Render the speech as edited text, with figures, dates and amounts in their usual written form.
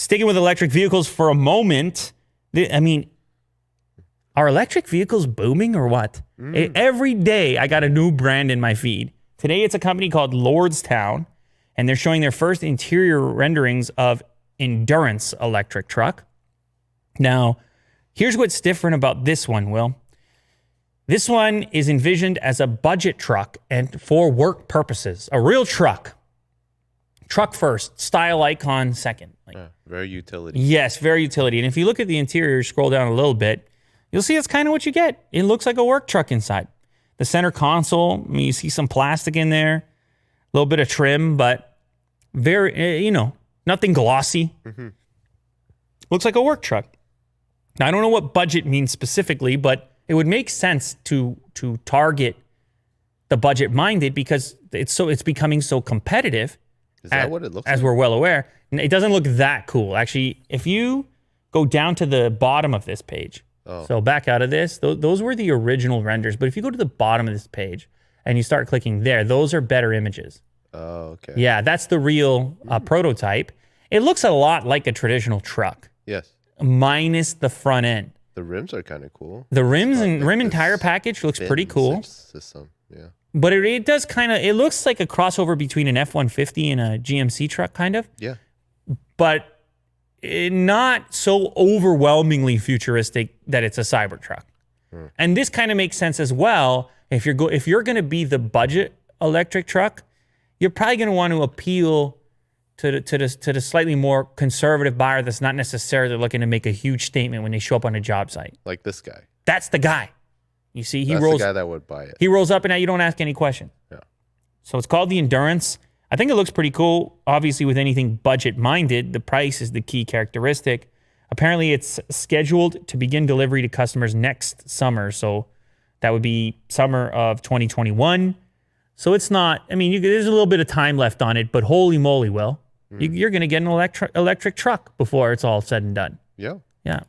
Sticking with electric vehicles for a moment, I mean, are electric vehicles booming or what? Every day I got a new brand in my feed. Today it's a company called Lordstown, and they're showing their first interior renderings of Endurance electric truck. Now, here's what's different about this one, Will. This one is envisioned as a budget truck and for work purposes. A real truck. Truck first, style icon second. Very utility. Yes, very utility. And if you look at the interior, scroll down a little bit, you'll see it's kind of what you get. It looks like a work truck inside. The center console, I mean, you see some plastic in there, a little bit of trim, but very, nothing glossy. Looks like a work truck. Now, I don't know what budget means specifically, but it would make sense to target the budget-minded because it's becoming so competitive. Is that what it looks like? As we're well aware. It doesn't look that cool. Actually, if you go down to the bottom of this page, so back out of this, those were the original renders. But if you go to the bottom of this page and you start clicking there, those are better images. Oh, okay. Yeah, that's the real prototype. It looks a lot like a traditional truck. Yes. Minus the front end. The rims are kind of cool. The rims and rim and tire package looks pretty cool. System, yeah. But it does it looks like a crossover between an F-150 and a GMC truck, kind of. Yeah. But not so overwhelmingly futuristic that it's a Cybertruck. And this kind of makes sense as well. If you're going to be the budget electric truck, you're probably going to want to appeal to the slightly more conservative buyer that's not necessarily looking to make a huge statement when they show up on a job site. Like this guy. That's the guy. You see, That's the guy that would buy it. He rolls up and now you don't ask any question. Yeah. So it's called the Endurance. I think it looks pretty cool. Obviously, with anything budget-minded, the price is the key characteristic. Apparently, it's scheduled to begin delivery to customers next summer. So that would be summer of 2021. So it's not, there's a little bit of time left on it, but holy moly, Will. You're going to get an electric truck before it's all said and done. Yeah. Yeah.